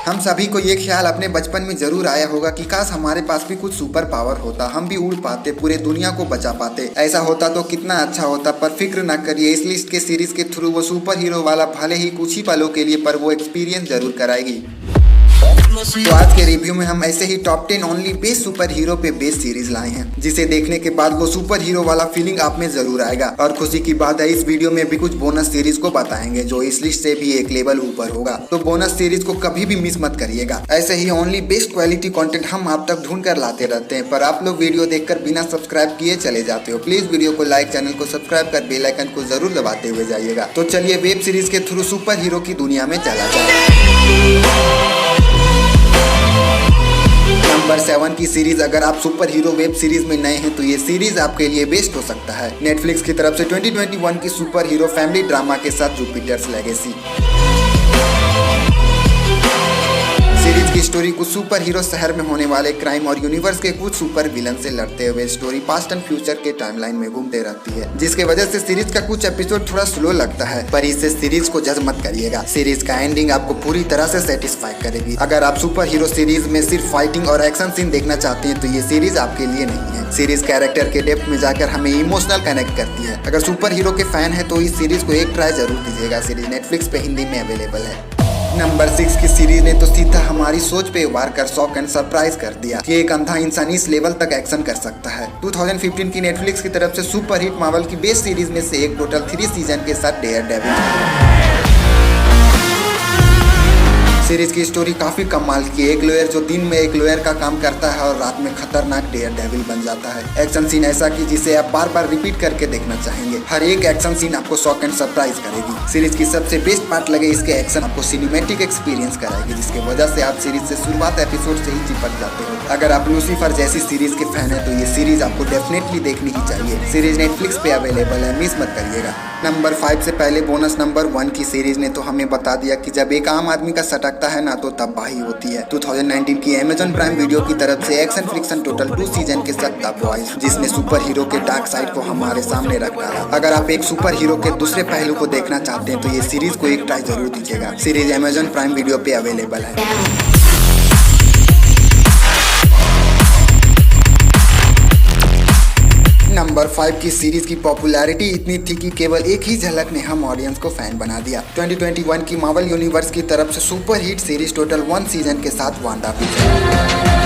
हम सभी को ये ख्याल अपने बचपन में जरूर आया होगा कि काश हमारे पास भी कुछ सुपर पावर होता, हम भी उड़ पाते, पूरे दुनिया को बचा पाते। ऐसा होता तो कितना अच्छा होता। पर फिक्र ना करिए, इस लिस्ट के सीरीज के थ्रू वो सुपर हीरो वाला भले ही कुछ ही पलों के लिए पर वो एक्सपीरियंस जरूर कराएगी। तो आज के रिव्यू में हम ऐसे ही top 10 only best super hero पे बेस्ट सीरीज लाए हैं, जिसे देखने के बाद वो सुपर हीरो वाला फीलिंग आप में जरूर आएगा। और खुशी की बात है, इस वीडियो में भी कुछ बोनस सीरीज को बताएंगे जो इस लिस्ट से भी एक लेवल ऊपर होगा। तो बोनस सीरीज को कभी भी मिस मत करिएगा। ऐसे ही ओनली बेस्ट क्वालिटी कंटेंट हम आप तक ढूंढ कर लाते रहते हैं, पर आप लोग वीडियो देखकर बिना सब्सक्राइब किए चले जाते हो। प्लीज वीडियो को लाइक, चैनल को सब्सक्राइब कर बेल आइकन को जरूर दबाते हुए जाइएगा। तो चलिए वेब सीरीज के थ्रू सुपर हीरो की दुनिया में चला जाए। नंबर 7 की सीरीज, अगर आप सुपर हीरो वेब सीरीज में नए हैं तो ये सीरीज आपके लिए बेस्ट हो सकता है। नेटफ्लिक्स की तरफ से 2021 की सुपर हीरो फैमिली ड्रामा के साथ जुपिटर्स लेगेसी। सीरीज की स्टोरी कुछ सुपर हीरो शहर में होने वाले क्राइम और यूनिवर्स के कुछ सुपर विलन से लड़ते हुए स्टोरी पास्ट एंड फ्यूचर के टाइमलाइन में घूमते रहती है, जिसके वजह से सीरीज का कुछ एपिसोड थोड़ा स्लो लगता है। पर इससे सीरीज को जज मत करिएगा, सीरीज का एंडिंग आपको पूरी तरह से सेटिस्फाई करेगी। अगर आप सुपर हीरो सीरीज में सिर्फ फाइटिंग और एक्शन सीन देखना चाहते हैं तो ये सीरीज आपके लिए नहीं है। सीरीज कैरेक्टर के डेप्थ में जाकर हमें इमोशनल कनेक्ट करती है। अगर सुपर हीरो के फैन है तो इस सीरीज को एक ट्राई जरूर दीजिएगा। सीरीज नेटफ्लिक्स पे हिंदी में अवेलेबल है। नंबर 6 की सीरीज ने तो सीधा हमारी सोच पे वार कर शॉक एंड सरप्राइज कर दिया कि एक अंधा इंसान इस लेवल तक एक्शन कर सकता है। 2015 की नेटफ्लिक्स की तरफ से सुपर हिट मार्वल की बेस्ट सीरीज में से एक टोटल 3 सीजन के साथ डेयरडेविल। सीरीज की स्टोरी काफी कमाल की है। एक लॉयर जो दिन में एक लॉयर का काम करता है और रात में खतरनाक डेयरडेविल बन जाता है। एक्शन सीन ऐसा कि जिसे आप बार बार रिपीट करके देखना चाहेंगे। हर एक एक्शन सीन आपको शॉक एंड सरप्राइज करेगी। सीरीज की सबसे बेस्ट पार्ट लगे इसके एक्शन आपको सिनेमैटिक एक्सपीरियंस कराएगी, जिसकी वजह से आप सीरीज से शुरुआत एपिसोड से ही चिपक जाते हो। अगर आप लूसीफर जैसी सीरीज के फैन है तो ये सीरीज आपको डेफिनेटली देखनी ही चाहिए। सीरीज नेटफ्लिक्स पे अवेलेबल है, मिस मत करिएगा। नंबर 5 से पहले बोनस नंबर 1 की सीरीज ने तो हमें बता दिया कि जब एक आम आदमी का सटकता है ना तो तबाही होती है। 2019 की अमेजन प्राइम वीडियो की तरफ से एक्शन फ्रिक्शन टोटल 2 सीजन के साथ द बॉयज, जिसने सुपर हीरो के डार्क साइड को हमारे सामने रख डाला। अगर आप एक सुपर हीरो के दूसरे पहलू को देखना चाहते हैं तो ये सीरीज को एक ट्राई जरूर दीजिएगा। सीरीज अमेजन प्राइम वीडियो पे अवेलेबल है। नंबर 5 की सीरीज की पॉपुलैरिटी इतनी थी कि केवल एक ही झलक ने हम ऑडियंस को फैन बना दिया। 2021 की मार्वल यूनिवर्स की तरफ से super hit series total 1 season के साथ वांडाविजन।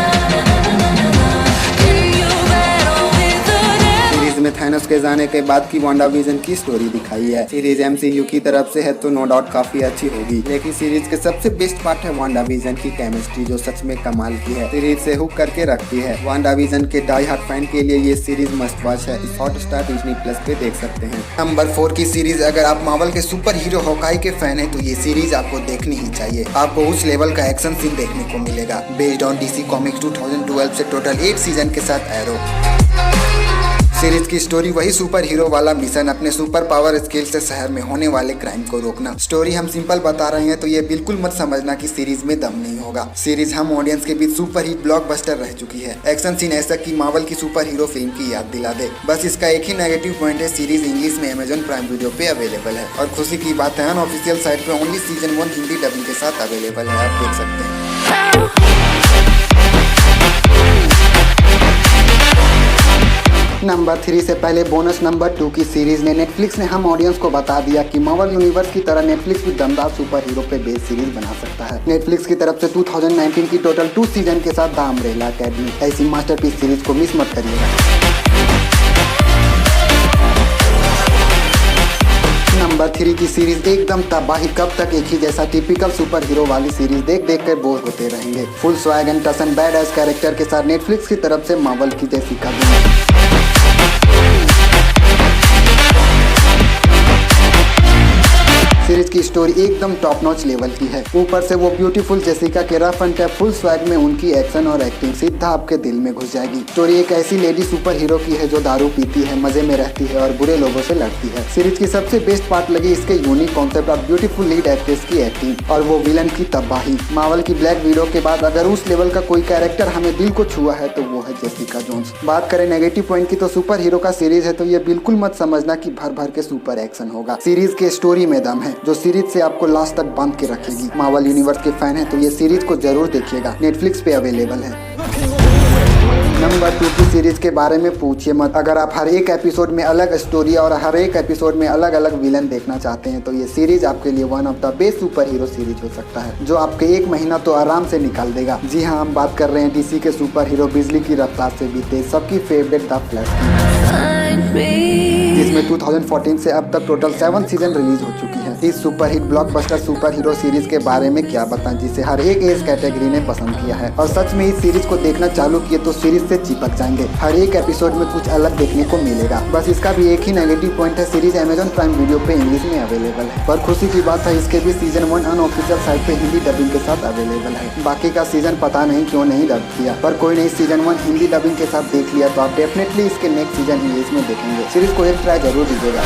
में थैनोस के जाने के बाद की वांडाविजन की स्टोरी दिखाई है। सीरीज MCU की तरफ से है तो नो डाउट काफी अच्छी होगी, लेकिन सीरीज के सबसे बेस्ट पार्ट है वांडाविजन की केमिस्ट्री, जो सच में कमाल की है। सीरीज से हुक करके रखती है। वांडाविजन के डाई हार्ट फैन के लिए ये सीरीज मस्ट वॉच है। इस हॉटस्टार डिज्नी प्लस पे देख सकते हैं। नंबर 4 की सीरीज, अगर आप मार्वल के सुपर हीरो हॉकाई के फैन है तो ये सीरीज आपको देखनी ही चाहिए। आपको उस लेवल का एक्शन सीन देखने को मिलेगा। बेस्ड ऑन DC कॉमिक्स 2012 से टोटल 8 सीजन के साथ एरो। सीरीज की स्टोरी वही सुपर हीरो वाला मिशन, अपने सुपर पावर स्किल से शहर में होने वाले क्राइम को रोकना। स्टोरी हम सिंपल बता रहे हैं तो ये बिल्कुल मत समझना कि सीरीज में दम नहीं होगा। सीरीज हम ऑडियंस के बीच सुपर हिट ब्लॉकबस्टर रह चुकी है। एक्शन सीन ऐसा कि मार्वल की सुपर हीरो फिल्म की याद दिला दे। बस इसका एक ही नेगेटिव पॉइंट है, सीरीज इंग्लिश में अमेजन प्राइम वीडियो पे अवेलेबल है। और खुशी की बात है, अनऑफिशियल साइट पे ओनली सीजन 1 हिंदी डबिंग के साथ अवेलेबल है, आप देख सकते हैं। नंबर 3 से पहले बोनस नंबर 2 की सीरीज ने नेटफ्लिक्स ने हम ऑडियंस को बता दिया कि मार्वल यूनिवर्स की तरह नेटफ्लिक्स भी दमदार सुपर हीरो पे बेस्ड सीरीज बना सकता है। नेटफ्लिक्स की तरफ से 2019 की टोटल 2 सीजन के साथ द अम्ब्रेला अकेडमी, ऐसी मास्टरपीस सीरीज को मिस मत करिएगा। नंबर 3 की सीरीज एकदम तबाही, कब तक एक ही जैसा टिपिकल सुपर हीरो वाली सीरीज देख देख कर बोर होते रहेंगे। फुल स्वैग एंड टस एंड बैड एज कैरेक्टर के साथ नेटफ्लिक्स की तरफ से मार्वल की जेसिका जोन्स। सीरीज की स्टोरी एकदम टॉप नॉच लेवल की है। ऊपर से वो ब्यूटीफुल जेसिका के rough and tough full swag में उनकी एक्शन और एक्टिंग सीधा आपके दिल में घुस जाएगी। स्टोरी एक ऐसी लेडी सुपर हीरो की है जो दारू पीती है, मजे में रहती है और बुरे लोगों से लड़ती है। सीरीज की सबसे बेस्ट पार्ट लगी इसके यूनिक कॉन्सेप्ट और ब्यूटीफुल लीड एक्ट्रेस की एक्टिंग और वो विलन की तबाही। मार्वल की ब्लैक विडो के बाद अगर उस लेवल का कोई कैरेक्टर हमें दिल को छुआ है तो वो है जेसिका जोन्स। बात करें नेगेटिव पॉइंट की तो सुपर हीरो का सीरीज है तो ये बिल्कुल मत समझना कि भर भर के सुपर एक्शन होगा। सीरीज के स्टोरी में दम है जो सीरीज से आपको लास्ट तक बांध के रखेगी। मार्वल यूनिवर्स के फैन है तो ये सीरीज को जरूर देखिएगा, नेटफ्लिक्स पे अवेलेबल है। नंबर 2 की सीरीज के बारे में पूछिए मत। अगर आप हर एक एपिसोड में अलग स्टोरी और हर एक एपिसोड में अलग अलग विलन देखना चाहते हैं तो ये सीरीज आपके लिए one of the best super hero series हो सकता है, जो आपके 1 महीना तो आराम से निकाल देगा। जी हाँ, हम बात कर रहे हैं डीसी के सुपर हीरो बिजली की रफ्तार से भी तेज, सबकी फेवरेट द फ्लैश की, जिसमें 2014 से अब तक टोटल 7 सीजन रिलीज हो चुकी है। इस superhit blockbuster super hero series के बारे में क्या बताएं, जिसे हर एक एज कैटेगरी ने पसंद किया है। और सच में इस सीरीज को देखना चालू किए तो सीरीज से चिपक जाएंगे। हर एक एपिसोड में कुछ अलग देखने को मिलेगा। बस इसका भी एक ही नेगेटिव पॉइंट है, सीरीज अमेजॉन प्राइम वीडियो पे इंग्लिश में अवेलेबल है। पर खुशी की बात है इसके भी सीजन 1 अनऑफिशियल साइट पे हिंदी डबिंग के साथ अवेलेबल है। बाकी का सीजन पता नहीं क्यों नहीं डब किया, पर कोई नहीं, सीजन 1 हिंदी डबिंग के साथ देख लिया तो आप डेफिनेटली इसके नेक्स्ट सीजन इंग्लिश में देखेंगे। सीरीज को एक ट्राई जरूर दीजिएगा।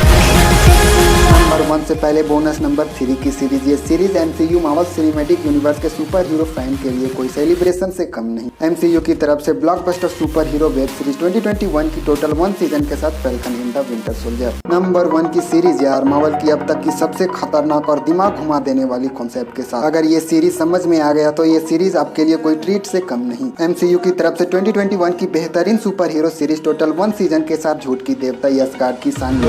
नंबर 1 से पहले बोनस नंबर 3 की सीरीज। ये series MCU Marvel cinematic universe के सुपर हीरो फैन के लिए कोई सेलिब्रेशन से कम नहीं। एमसीयू की तरफ से blockbuster super hero web series 2021 की टोटल 1 सीजन के साथ falcon and the winter soldier. Number 1 की सीरीज यार, मार्वल की अब तक की सबसे खतरनाक और दिमाग घुमा देने वाली कॉन्सेप्ट के साथ। अगर ये सीरीज समझ में आ गया तो ये सीरीज आपके लिए कोई ट्रीट से कम नहीं। एमसीयू की तरफ से 2021 की बेहतरीन super hero series total 1 season के साथ झूठ की देवता यसगार्ड की शान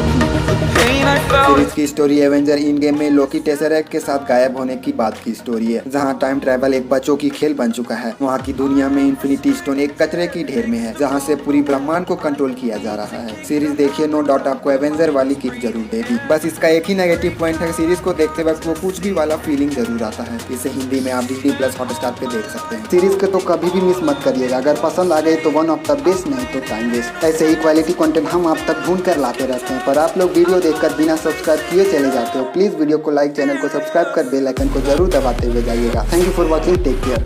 सीरीज की स्टोरी एवेंजर इन गेम में लोकी टेसरेक्ट के साथ गायब होने की बात की स्टोरी है, जहां टाइम ट्रैवल एक बच्चों की खेल बन चुका है। वहां की दुनिया में इन्फिनिटी स्टोन एक कचरे की ढेर में है, जहां से पूरी ब्रह्मांड को कंट्रोल किया जा रहा है। सीरीज देखिए, नो डाउट आपको एवेंजर वाली किक जरूर देगी। बस इसका एक ही नेगेटिव पॉइंट है, सीरीज को देखते वक्त वो कुछ भी वाला फीलिंग जरूर आता है। इसे हिंदी में आप DD+ हॉटस्टार पे देख सकते हैं। सीरीज के तो कभी भी मिस मत करिएगा। अगर पसंद आ गई तो वन ऑफ द बेस्ट, नहीं तो टाइम वेस्ट। ऐसे ही क्वालिटी कंटेंट हम आप तक ढूंढ कर लाते रहते हैं, पर आप लोग वीडियो देखकर बिना सब्सक्राइब किए चले जाते हो। प्लीज वीडियो को लाइक, चैनल को सब्सक्राइब कर बेल आइकन को जरूर दबाते हुए जाइएगा। Thank you for watching, take care.